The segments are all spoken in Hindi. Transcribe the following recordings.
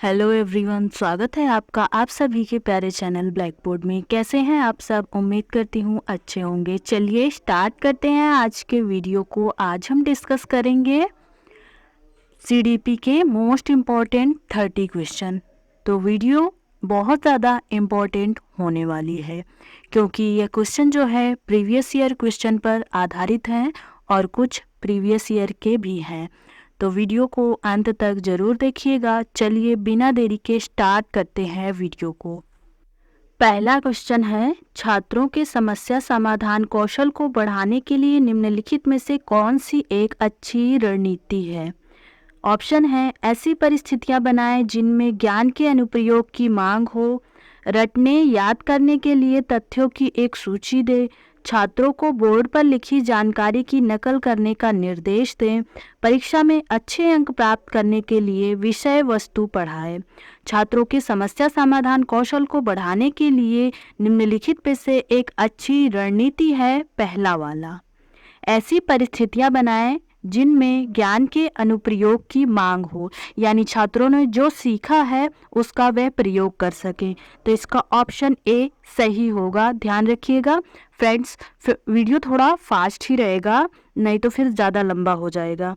हेलो एवरीवन, स्वागत है आपका आप सभी के प्यारे चैनल ब्लैक बोर्ड में। कैसे हैं आप सब? उम्मीद करती हूँ अच्छे होंगे। चलिए स्टार्ट करते हैं आज के वीडियो को। आज हम डिस्कस करेंगे सीडीपी के मोस्ट इम्पॉर्टेंट 30 क्वेश्चन। तो वीडियो बहुत ज़्यादा इम्पॉर्टेंट होने वाली है क्योंकि यह क्वेश्चन जो है प्रीवियस ईयर क्वेश्चन पर आधारित हैं और कुछ प्रीवियस ईयर के भी हैं। तो वीडियो को अंत तक ज़रूर देखिएगा। चलिए बिना देरी के स्टार्ट करते हैं वीडियो को। पहला क्वेश्चन है, छात्रों के समस्या समाधान कौशल को बढ़ाने के लिए निम्नलिखित में से कौन सी एक अच्छी रणनीति है? ऑप्शन है, ऐसी परिस्थितियां बनाएं जिनमें ज्ञान के अनुप्रयोग की मांग हो, रटने याद करने के लिए तथ्यों की एक सूची दे, छात्रों को बोर्ड पर लिखी जानकारी की नकल करने का निर्देश दें, परीक्षा में अच्छे अंक प्राप्त करने के लिए विषय वस्तु पढ़ाएं। छात्रों के समस्या समाधान कौशल को बढ़ाने के लिए निम्नलिखित में से एक अच्छी रणनीति है पहला वाला, ऐसी परिस्थितियां बनाएं जिनमें ज्ञान के अनुप्रयोग की मांग हो, यानी छात्रों ने जो सीखा है उसका वह प्रयोग कर सके। तो इसका ऑप्शन ए सही होगा। ध्यान रखिएगा फ्रेंड्स, वीडियो थोड़ा फास्ट ही रहेगा, नहीं तो फिर ज़्यादा लंबा हो जाएगा।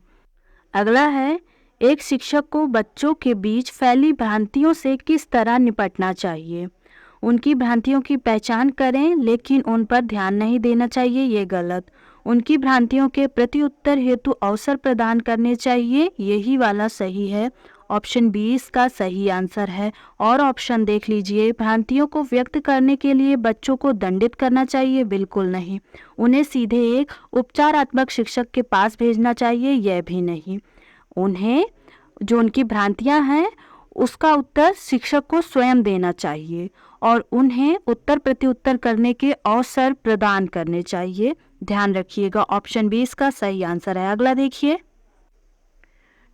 अगला है, एक शिक्षक को बच्चों के बीच फैली भ्रांतियों से किस तरह निपटना चाहिए? उनकी भ्रांतियों की पहचान करें लेकिन उन पर ध्यान नहीं देना चाहिए, ये गलत। उनकी भ्रांतियों के प्रति उत्तर हेतु अवसर प्रदान करने चाहिए, यही वाला सही है। ऑप्शन बी इसका सही आंसर है। और ऑप्शन देख लीजिए, भ्रांतियों को व्यक्त करने के लिए बच्चों को दंडित करना चाहिए, बिल्कुल नहीं। उन्हें सीधे एक उपचारात्मक शिक्षक के पास भेजना चाहिए, यह भी नहीं। उन्हें जो उनकी भ्रांतियां हैं उसका उत्तर शिक्षक को स्वयं देना चाहिए और उन्हें उत्तर प्रत्युत्तर करने के अवसर प्रदान करने चाहिए। ध्यान रखिएगा, ऑप्शन बी इसका सही आंसर है। अगला देखिए,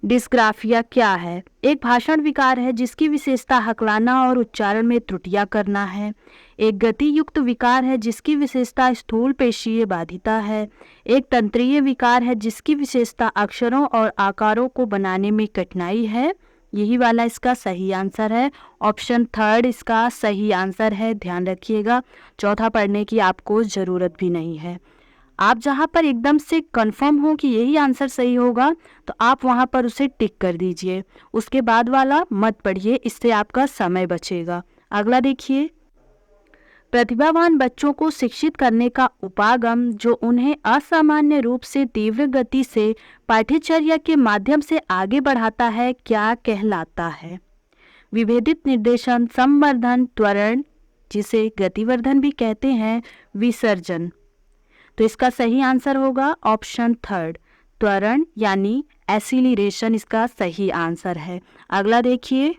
डिस्ग्राफिया क्या है? एक भाषण विकार है जिसकी विशेषता हकलाना और उच्चारण में त्रुटियां करना है। एक गति युक्त विकार है जिसकी विशेषता स्थूल पेशीय बाधिता है। एक तंत्रीय विकार है जिसकी विशेषता अक्षरों और आकारों को बनाने में कठिनाई है, यही वाला इसका सही आंसर है। ऑप्शन थर्ड इसका सही आंसर है। ध्यान रखिएगा, चौथा पढ़ने की आपको ज़रूरत भी नहीं है। आप जहाँ पर एकदम से कंफर्म हो कि यही आंसर सही होगा तो आप वहाँ पर उसे टिक कर दीजिए, उसके बाद वाला मत पढ़िए, इससे आपका समय बचेगा। अगला देखिए, प्रतिभावान बच्चों को शिक्षित करने का उपागम जो उन्हें असामान्य रूप से तीव्र गति से पाठ्यचर्या के माध्यम से आगे बढ़ाता है क्या कहलाता है? विभेदित निर्देशन, संवर्धन, त्वरण जिसे गतिवर्धन भी कहते हैं, विसर्जन। तो इसका सही आंसर होगा ऑप्शन थर्ड, त्वरण यानी एसिलिरेशन इसका सही आंसर है। अगला देखिए,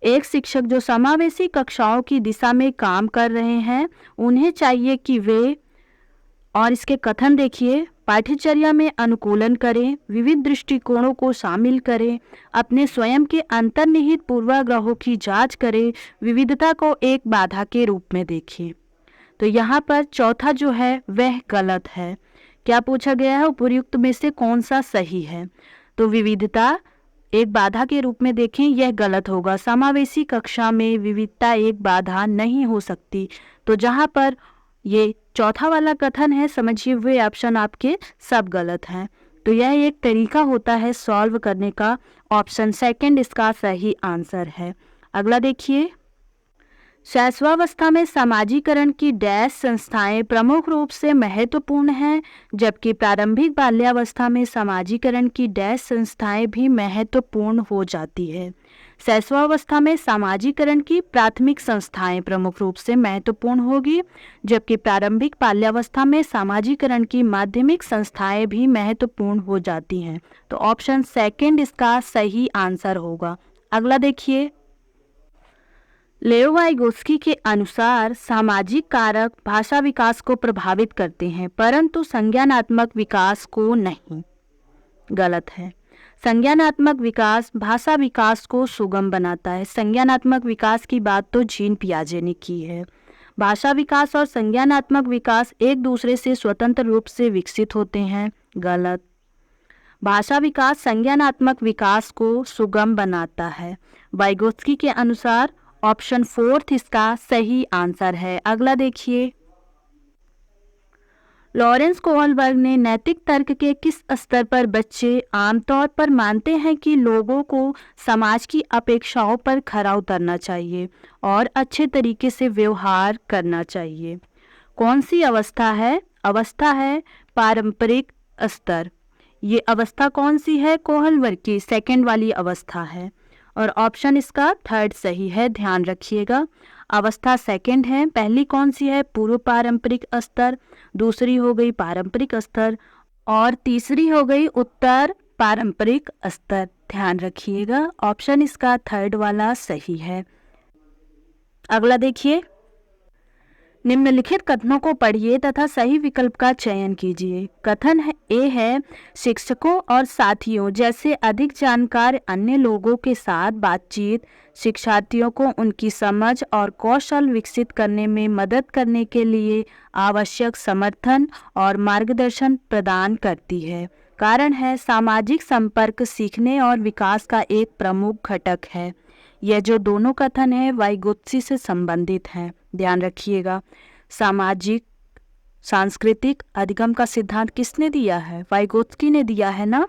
एक शिक्षक जो समावेशी कक्षाओं की दिशा में काम कर रहे हैं उन्हें चाहिए कि वे, और इसके कथन देखिए, पाठ्यचर्या में अनुकूलन करें, विविध दृष्टिकोणों को शामिल करें, अपने स्वयं के अंतर्निहित पूर्वाग्रहों की जांच करें, विविधता को एक बाधा के रूप में देखें। तो यहाँ पर चौथा जो है वह गलत है। क्या पूछा गया है? उपर्युक्त में से कौन सा सही है? तो विविधता एक बाधा के रूप में देखें, यह गलत होगा। समावेशी कक्षा में विविधता एक बाधा नहीं हो सकती। तो जहाँ पर ये चौथा वाला कथन है, समझिए वे ऑप्शन आपके सब गलत हैं। तो यह एक तरीका होता है सॉल्व करने का। ऑप्शन सेकंड इसका सही आंसर है। अगला देखिए, शैशवावस्था में समाजीकरण की डैश संस्थाएं प्रमुख रूप से महत्वपूर्ण हैं, जबकि प्रारंभिक बाल्यावस्था में समाजीकरण की डैश संस्थाएं भी महत्वपूर्ण हो जाती है। शैशवावस्था में समाजीकरण की प्राथमिक संस्थाएं प्रमुख रूप से महत्वपूर्ण होगी, जबकि प्रारंभिक बाल्यावस्था में समाजीकरण की माध्यमिक संस्थाएं भी महत्वपूर्ण हो जाती हैं। तो ऑप्शन सेकंड इसका सही आंसर होगा। अगला देखिए, लेओ वाइगोस्की के अनुसार सामाजिक कारक भाषा विकास को प्रभावित करते हैं परंतु संज्ञानात्मक विकास को नहीं। गलत है। संज्ञानात्मक विकास भाषा विकास को सुगम बनाता है। संज्ञानात्मक विकास की बात तो जीन पियाजे ने की है। भाषा विकास और संज्ञानात्मक विकास एक दूसरे से स्वतंत्र रूप से विकसित होते हैं। गलत। भाषा विकास संज्ञानात्मक विकास को सुगम बनाता है। वाइगोत्स्की के अनुसार ऑप्शन 4 इसका सही आंसर है। अगला देखिए, लॉरेंस कोहलबर्ग ने नैतिक तर्क के किस स्तर पर बच्चे आमतौर पर मानते हैं कि लोगों को समाज की अपेक्षाओं पर खरा उतरना चाहिए और अच्छे तरीके से व्यवहार करना चाहिए? कौन सी अवस्था है? अवस्था है पारंपरिक स्तर। ये अवस्था कौन सी है? कोहलबर्ग की सेकंड वाली अवस्था है और ऑप्शन इसका 3 सही है, ध्यान रखिएगा। अवस्था सेकंड है। पहली कौन सी है? पूर्व पारंपरिक स्तर, दूसरी हो गई पारंपरिक स्तर और तीसरी हो गई उत्तर पारंपरिक स्तर। ध्यान रखिएगा, ऑप्शन इसका 3 वाला सही है। अगला देखिए, निम्नलिखित कथनों को पढ़िए तथा सही विकल्प का चयन कीजिए। कथन ए है, शिक्षकों और साथियों जैसे अधिक जानकार अन्य लोगों के साथ बातचीत शिक्षार्थियों को उनकी समझ और कौशल विकसित करने में मदद करने के लिए आवश्यक समर्थन और मार्गदर्शन प्रदान करती है। कारण है, सामाजिक संपर्क सीखने और विकास का एक प्रमुख घटक है। यह जो दोनों कथन है वाइगोत्स्की से संबंधित हैं, ध्यान रखिएगा। सामाजिक सांस्कृतिक अधिगम का सिद्धांत किसने दिया है? वाइगोत्स्की ने दिया है ना,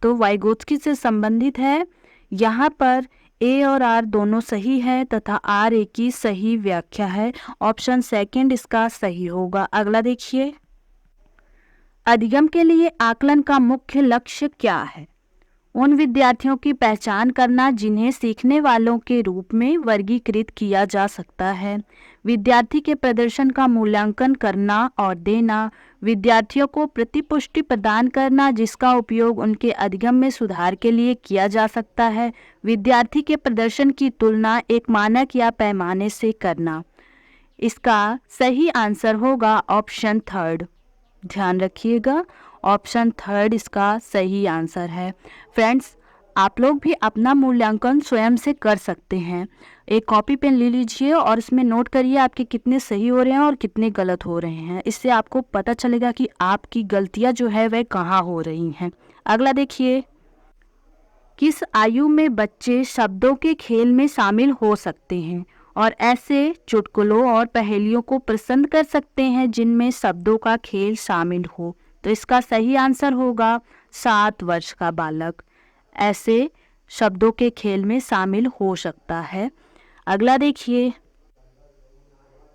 तो वाइगोत्स्की से संबंधित है। यहाँ पर ए और आर दोनों सही है तथा आर ए की सही व्याख्या है। ऑप्शन सेकंड इसका सही होगा। अगला देखिए, अधिगम के लिए आकलन का मुख्य लक्ष्य क्या है? उन विद्यार्थियों की पहचान करना जिन्हें सीखने वालों के रूप में वर्गीकृत किया जा सकता है, विद्यार्थी के प्रदर्शन का मूल्यांकन करना और देना, विद्यार्थियों को प्रतिपुष्टि प्रदान करना जिसका उपयोग उनके अधिगम में सुधार के लिए किया जा सकता है, विद्यार्थी के प्रदर्शन की तुलना एक मानक या पैमाने से करना। इसका सही आंसर होगा ऑप्शन 3। ध्यान रखिएगा, ऑप्शन 3 इसका सही आंसर है। फ्रेंड्स, आप लोग भी अपना मूल्यांकन स्वयं से कर सकते हैं। एक कॉपी पेन ले लीजिए और इसमें नोट करिए आपके कितने सही हो रहे हैं और कितने गलत हो रहे हैं। इससे आपको पता चलेगा कि आपकी गलतियां जो है वह कहाँ हो रही हैं। अगला देखिए, किस आयु में बच्चे शब्दों के खेल में शामिल हो सकते हैं और ऐसे चुटकुलों और पहेलियों को पसंद कर सकते हैं जिनमें शब्दों का खेल शामिल हो? तो इसका सही आंसर होगा 7 वर्ष का बालक ऐसे शब्दों के खेल में शामिल हो सकता है। अगला देखिए,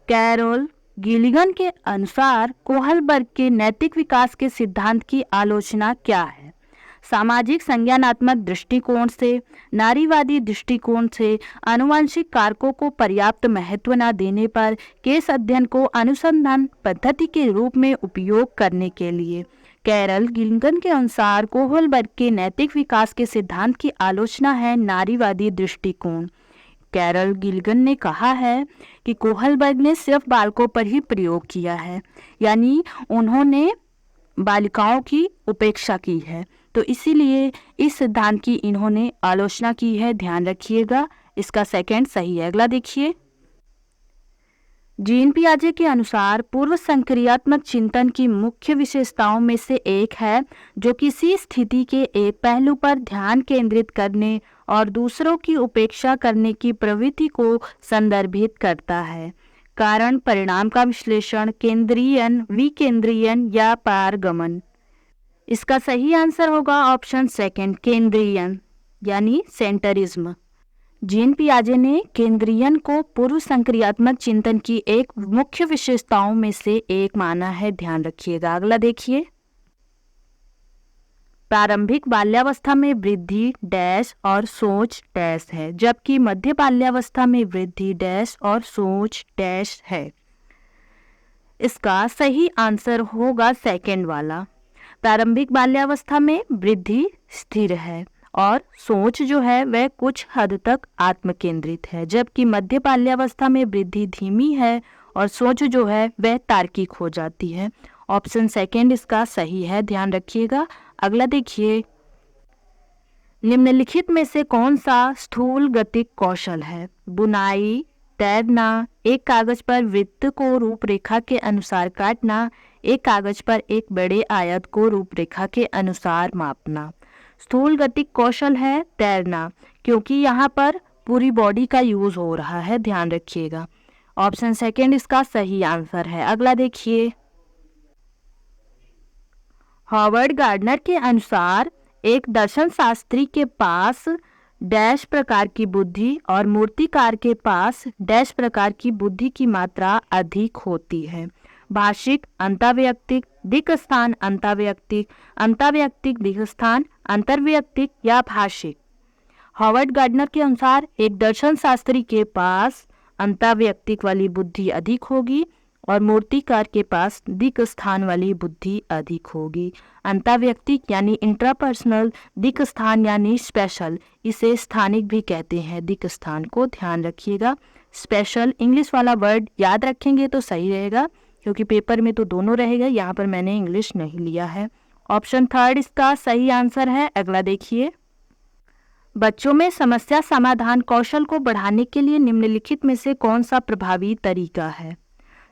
कैरोल गिलिगन के अनुसार कोहलबर्ग के नैतिक विकास के सिद्धांत की आलोचना क्या है? सामाजिक संज्ञानात्मक दृष्टिकोण से, नारीवादी दृष्टिकोण से, आनुवंशिक कारकों को पर्याप्त महत्व न देने पर, केस अध्ययन को अनुसंधान पद्धति के रूप में उपयोग करने के लिए। कैरल गिलिगन के अनुसार कोहलबर्ग के नैतिक विकास के सिद्धांत की आलोचना है नारीवादी दृष्टिकोण। कैरल गिलिगन ने कहा है कि कोहलबर्ग ने सिर्फ बालकों पर ही प्रयोग किया है, यानी उन्होंने बालिकाओं की उपेक्षा की है, तो इसीलिए इस सिद्धांत की इन्होंने आलोचना की है। ध्यान रखिएगा, इसका सेकंड सही है। अगला देखिए, जीन पियाजे के अनुसार पूर्व संक्रियात्मक चिंतन की मुख्य विशेषताओं में से एक है जो किसी स्थिति के एक पहलू पर ध्यान केंद्रित करने और दूसरों की उपेक्षा करने की प्रवृत्ति को संदर्भित करता है। कारण परिणाम का विश्लेषण, केंद्रीयन, विकेंद्रीयन या पारगमन। इसका सही आंसर होगा ऑप्शन सेकंड, केंद्रीयन यानी सेंटरिज्म। जीन पियाजे ने केंद्रीयन को पूर्व संक्रियात्मक चिंतन की एक मुख्य विशेषताओं में से एक माना है। ध्यान रखिएगा। अगला देखिए, प्रारंभिक बाल्यावस्था में वृद्धि डैश और सोच डैश है, जबकि मध्य बाल्यावस्था में वृद्धि डैश और सोच डैश है। इसका सही आंसर होगा सेकंड वाला। प्रारंभिक बाल्यावस्था में वृद्धि स्थिर है और सोच जो है वह कुछ हद तक आत्मकेंद्रित है, जबकि मध्य बाल्यावस्था में वृद्धि धीमी है और सोच जो है वह तार्किक हो जाती है। ऑप्शन सेकंड इसका सही है, ध्यान रखिएगा। अगला देखिए, निम्नलिखित में से कौन सा स्थूल गतिक कौशल है? बुनाई, तैरना, एक कागज पर वृत्त को रूपरेखा के अनुसार काटना, एक कागज पर एक बड़े आयत को रूपरेखा के अनुसार मापना। स्थूल गतिक कौशल है तैरना, क्योंकि यहाँ पर पूरी बॉडी का यूज हो रहा है, ध्यान रखिएगा। ऑप्शन सेकंड इसका सही आंसर है। अगला देखिए, हॉवर्ड गार्डनर के अनुसार एक दर्शन शास्त्री के पास डैश प्रकार की बुद्धि और मूर्तिकार के पास डैश प्रकार की बुद्धि की मात्रा अधिक होती है। भाषिक, अंतर्वैयक्तिक, दिक्स्थान, अंतर्वैयक्तिक, अंतर्वैयक्तिक, दिक्स्थान, अंतर्वैयक्तिक या भाषिक। हॉवर्ड गार्डनर के अनुसार एक दर्शन शास्त्री के पास अंतर्वैयक्तिक वाली बुद्धि अधिक होगी और मूर्तिकार के पास दिक् स्थान वाली बुद्धि अधिक होगी। अंतर्वैयक्तिक यानी इंट्रापर्सनल, दिक् स्थान यानी स्पेशल, इसे स्थानिक भी कहते हैं दिक् स्थान को, ध्यान रखिएगा। स्पेशल इंग्लिश वाला वर्ड याद रखेंगे तो सही रहेगा, क्योंकि पेपर में तो दोनों रहेगा, यहाँ पर मैंने इंग्लिश नहीं लिया है। ऑप्शन थर्ड इसका सही आंसर है। अगला देखिए, बच्चों में समस्या समाधान कौशल को बढ़ाने के लिए निम्नलिखित में से कौन सा प्रभावी तरीका है?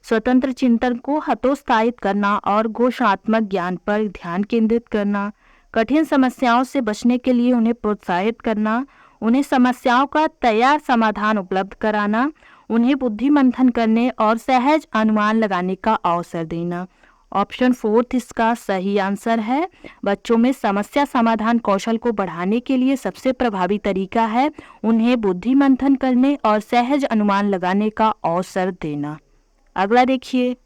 स्वतंत्र चिंतन को हतोत्साहित करना और घोषणात्मक ज्ञान पर ध्यान केंद्रित करना, कठिन समस्याओं से बचने के लिए उन्हें प्रोत्साहित करना, उन्हें समस्याओं का तैयार समाधान उपलब्ध कराना, उन्हें बुद्धि मंथन करने और सहज अनुमान लगाने का अवसर देना। ऑप्शन फोर्थ इसका सही आंसर है। बच्चों में समस्या समाधान कौशल को बढ़ाने के लिए सबसे प्रभावी तरीका है उन्हें बुद्धि मंथन करने और सहज अनुमान लगाने का अवसर देना। अगला देखिए,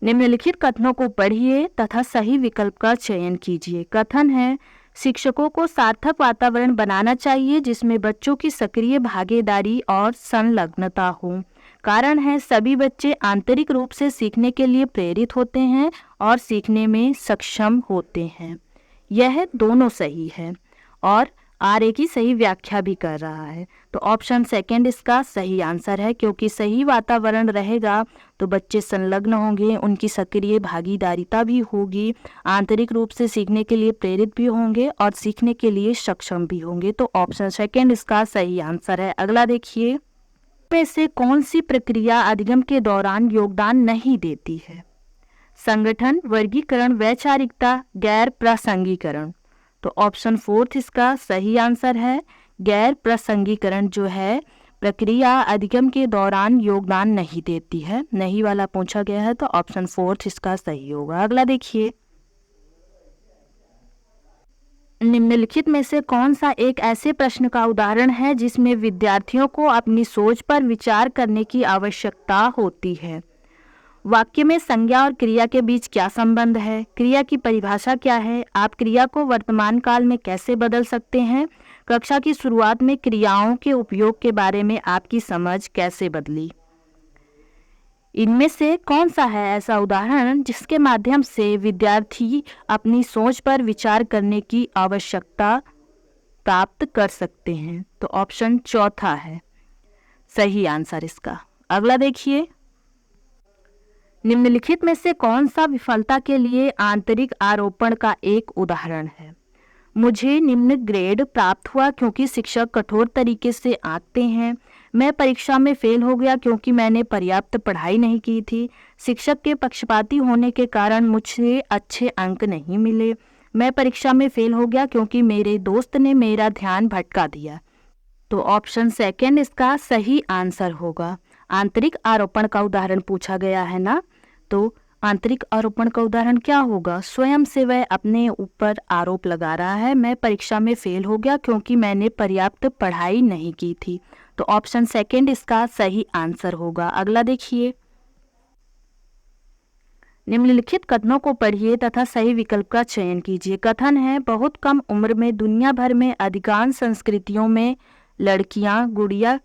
निम्नलिखित कथनों को पढ़िए तथा सही विकल्प का चयन कीजिए। कथन है, शिक्षकों को सार्थक वातावरण बनाना चाहिए जिसमें बच्चों की सक्रिय भागीदारी और संलग्नता हो। कारण है, सभी बच्चे आंतरिक रूप से सीखने के लिए प्रेरित होते हैं और सीखने में सक्षम होते हैं। यह दोनों सही है और आर की सही व्याख्या भी कर रहा है। तो ऑप्शन सेकंड इसका सही आंसर है, क्योंकि सही वातावरण रहेगा तो बच्चे संलग्न होंगे, उनकी सक्रिय भागीदारिता भी होगी, आंतरिक रूप से सीखने के लिए प्रेरित भी होंगे और सीखने के लिए सक्षम भी होंगे। तो ऑप्शन सेकंड इसका सही आंसर है। अगला देखिए, में से कौन सी प्रक्रिया अधिगम के दौरान योगदान नहीं देती है? संगठन, वर्गीकरण, वैचारिकता, गैर प्रासंगिकरण। तो ऑप्शन फोर्थ इसका सही आंसर है। गैर प्रासंगिकरण जो है प्रक्रिया अधिगम के दौरान योगदान नहीं देती है, नहीं वाला पूछा गया है, तो ऑप्शन फोर्थ इसका सही होगा। अगला देखिए, निम्नलिखित में से कौन सा एक ऐसे प्रश्न का उदाहरण है जिसमें विद्यार्थियों को अपनी सोच पर विचार करने की आवश्यकता होती है? वाक्य में संज्ञा और क्रिया के बीच क्या संबंध है? क्रिया की परिभाषा क्या है? आप क्रिया को वर्तमान काल में कैसे बदल सकते हैं? कक्षा की शुरुआत में क्रियाओं के उपयोग के बारे में आपकी समझ कैसे बदली? इनमें से कौन सा है ऐसा उदाहरण जिसके माध्यम से विद्यार्थी अपनी सोच पर विचार करने की आवश्यकता प्राप्त कर सकते हैं? तो ऑप्शन चौथा है सही आंसर इसका। अगला देखिए, निम्नलिखित में से कौन सा विफलता के लिए आंतरिक आरोपण का एक उदाहरण है? मुझे निम्न ग्रेड प्राप्त हुआ क्योंकि शिक्षक कठोर तरीके से आंकते हैं। मैं परीक्षा में फेल हो गया क्योंकि मैंने पर्याप्त पढ़ाई नहीं की थी। शिक्षक के पक्षपाती होने के कारण मुझे अच्छे अंक नहीं मिले। मैं परीक्षा में फेल हो गया क्योंकि मेरे दोस्त ने मेरा ध्यान भटका दिया। तो ऑप्शन सेकंड इसका सही आंसर होगा। आंतरिक आरोपण का उदाहरण पूछा गया है ना, तो आंतरिक आरोपण का उदाहरण क्या होगा? स्वयं से वह अपने ऊपर आरोप लगा रहा है, मैं परीक्षा में फेल हो गया क्योंकि मैंने पर्याप्त पढ़ाई नहीं की थी। तो ऑप्शन सेकंड इसका सही आंसर होगा। अगला देखिए, निम्नलिखित कथनों को पढ़िए तथा सही विकल्प का चयन कीजिए। कथन है, बहुत कम उम्र में दुनिया भर में अधिकांश संस्कृतियों में लड़कियां गुड़िया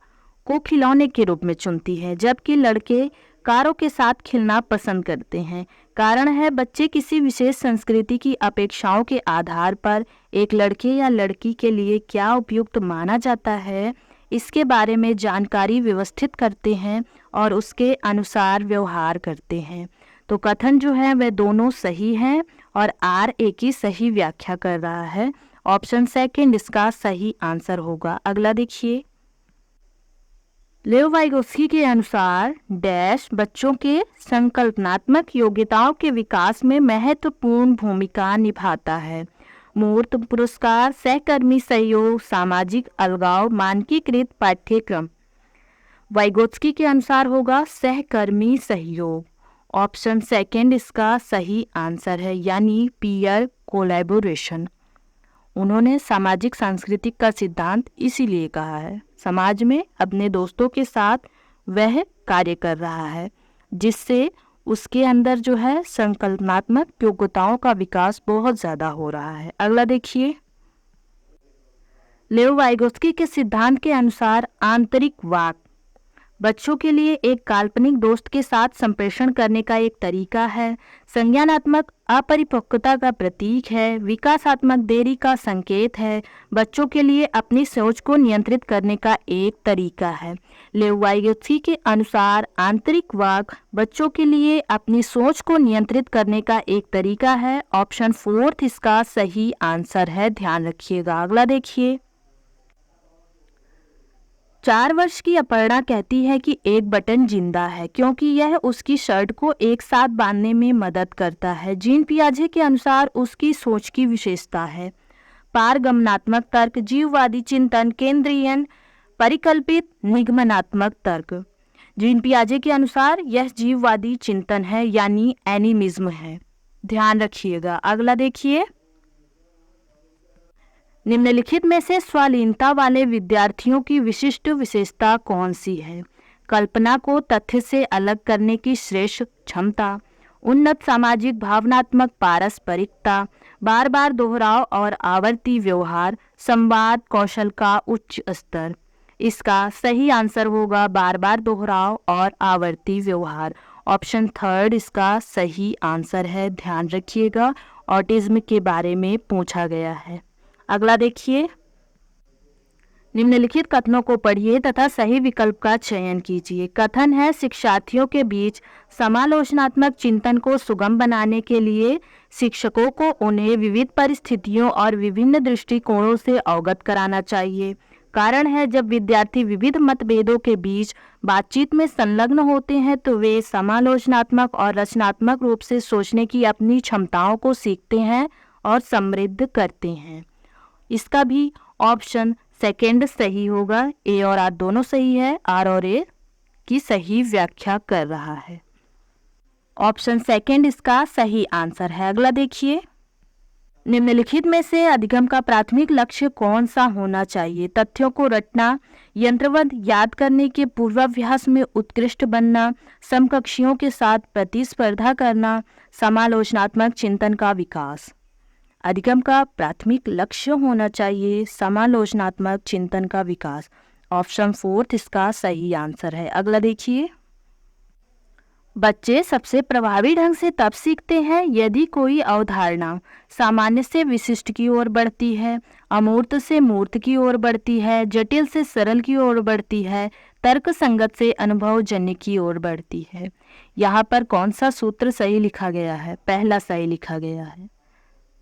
को खिलौने के रूप में चुनती हैं, जबकि लड़के कारों के साथ खेलना पसंद करते हैं। कारण है, बच्चे किसी विशेष संस्कृति की अपेक्षाओं के आधार पर एक लड़के या लड़की के लिए क्या उपयुक्त माना जाता है, इसके बारे में जानकारी व्यवस्थित करते हैं और उसके अनुसार व्यवहार करते हैं। तो कथन जो है वह दोनों सही हैं और आर एक ही सही व्याख्या कर रहा है। ऑप्शन सेकंड इसका सही आंसर होगा। अगला देखिए, लेओ वाइगोत्स्की के अनुसार डैश बच्चों के संकल्पनात्मक योग्यताओं के विकास में महत्वपूर्ण भूमिका निभाता है। मूर्त पुरस्कार, सहकर्मी सहयोग, सामाजिक अलगाव, मानकीकृत पाठ्यक्रम। वाइगोत्स्की के अनुसार होगा सहकर्मी सहयोग। ऑप्शन सेकंड इसका सही आंसर है, यानी पीयर कोलैबोरेशन। उन्होंने सामाजिक सांस्कृतिक का सिद्धांत इसीलिए कहा है, समाज में अपने दोस्तों के साथ वह कार्य कर रहा है जिससे उसके अंदर जो है संकल्पनात्मक योग्यताओं का विकास बहुत ज़्यादा हो रहा है। अगला देखिए, लेओ वाइगोत्स्की के सिद्धांत के अनुसार आंतरिक वाक बच्चों के लिए एक काल्पनिक दोस्त के साथ संप्रेषण करने का एक तरीका है, संज्ञानात्मक अपरिपक्वता का प्रतीक है, विकासात्मक देरी का संकेत है, बच्चों के लिए अपनी सोच को नियंत्रित करने का एक तरीका है। लेओ वाइगोत्स्की के अनुसार आंतरिक वाक बच्चों के लिए अपनी सोच को नियंत्रित करने का एक तरीका है। ऑप्शन फोर्थ इसका सही आंसर है, ध्यान रखिएगा। अगला देखिए, 4 वर्ष की अपर्णा कहती है कि एक बटन जिंदा है क्योंकि यह उसकी शर्ट को एक साथ बांधने में मदद करता है। जीन पियाजे के अनुसार उसकी सोच की विशेषता है पारगमनात्मक तर्क, जीववादी चिंतन, केंद्रीयन, परिकल्पित, निगमनात्मक तर्क। जीन पियाजे के अनुसार यह जीववादी चिंतन है, यानी एनिमिज्म है, ध्यान रखिएगा। अगला देखिए, निम्नलिखित में से स्वालीनता वाले विद्यार्थियों की विशिष्ट विशेषता कौन सी है? कल्पना को तथ्य से अलग करने की श्रेष्ठ क्षमता, उन्नत सामाजिक भावनात्मक पारस्परिकता, बार बार दोहराव और आवर्ती व्यवहार, संवाद कौशल का उच्च स्तर। इसका सही आंसर होगा बार बार दोहराव और आवर्ती व्यवहार। ऑप्शन थर्ड इसका सही आंसर है, ध्यान रखिएगा। ऑटिज्म के बारे में पूछा गया है। अगला देखिए, निम्नलिखित कथनों को पढ़िए तथा सही विकल्प का चयन कीजिए। कथन है, शिक्षार्थियों के बीच समालोचनात्मक चिंतन को सुगम बनाने के लिए शिक्षकों को उन्हें विविध परिस्थितियों और विभिन्न दृष्टिकोणों से अवगत कराना चाहिए। कारण है, जब विद्यार्थी विविध मतभेदों के बीच बातचीत में संलग्न होते हैं तो वे समालोचनात्मक और रचनात्मक रूप से सोचने की अपनी क्षमताओं को सीखते हैं और समृद्ध करते हैं। इसका भी ऑप्शन सेकंड सही होगा। ए और आर दोनों सही है, आर और ए की सही व्याख्या कर रहा है। ऑप्शन सेकंड इसका सही आंसर है। अगला देखिए, निम्नलिखित में से अधिगम का प्राथमिक लक्ष्य कौन सा होना चाहिए? तथ्यों को रटना, यंत्रवत याद करने के पूर्वाभ्यास में उत्कृष्ट बनना, समकक्षियों के साथ प्रतिस्पर्धा करना, समालोचनात्मक चिंतन का विकास। अधिगम का प्राथमिक लक्ष्य होना चाहिए समालोचनात्मक चिंतन का विकास। ऑप्शन फोर्थ इसका सही आंसर है। अगला देखिए, बच्चे सबसे प्रभावी ढंग से तब सीखते हैं यदि कोई अवधारणा सामान्य से विशिष्ट की ओर बढ़ती है, अमूर्त से मूर्त की ओर बढ़ती है, जटिल से सरल की ओर बढ़ती है, तर्क संगत से अनुभवजन्य की ओर बढ़ती है। यहाँ पर कौन सा सूत्र सही लिखा गया है? पहला सही लिखा गया है,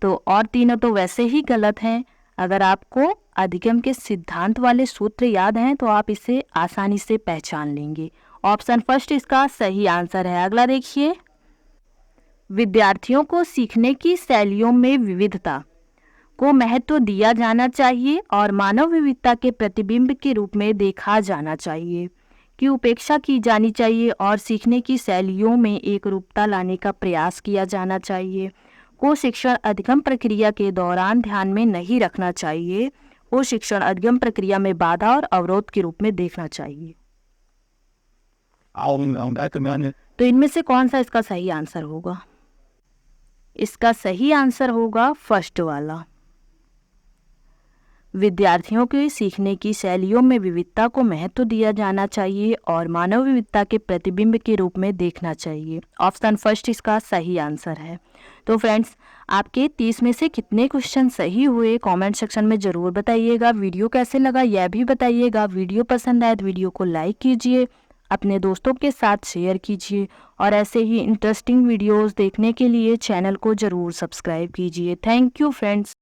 तो और तीनों तो वैसे ही गलत हैं। अगर आपको अधिगम के सिद्धांत वाले सूत्र याद हैं तो आप इसे आसानी से पहचान लेंगे। ऑप्शन फर्स्ट इसका सही आंसर है। अगला देखिए, विद्यार्थियों को सीखने की शैलियों में विविधता को महत्व दिया जाना चाहिए और मानव विविधता के प्रतिबिंब के रूप में देखा जाना चाहिए, की उपेक्षा की जानी चाहिए और सीखने की शैलियों में एक रूपता लाने का प्रयास किया जाना चाहिए। को शिक्षण अधिगम प्रक्रिया के दौरान ध्यान में नहीं रखना चाहिए, को शिक्षण अधिगम प्रक्रिया में बाधा और अवरोध के रूप में देखना चाहिए। तो इनमें से कौन सा इसका सही आंसर होगा? इसका सही आंसर होगा फर्स्ट वाला। विद्यार्थियों के सीखने की शैलियों में विविधता को महत्व दिया जाना चाहिए और मानव विविधता के प्रतिबिंब के रूप में देखना चाहिए। ऑप्शन फर्स्ट इसका सही आंसर है। तो फ्रेंड्स, आपके 30 में से कितने क्वेश्चन सही हुए कमेंट सेक्शन में ज़रूर बताइएगा। वीडियो कैसे लगा यह भी बताइएगा। वीडियो पसंद आए तो वीडियो को लाइक कीजिए, अपने दोस्तों के साथ शेयर कीजिए और ऐसे ही इंटरेस्टिंग वीडियोस देखने के लिए चैनल को ज़रूर सब्सक्राइब कीजिए। Thank you friends.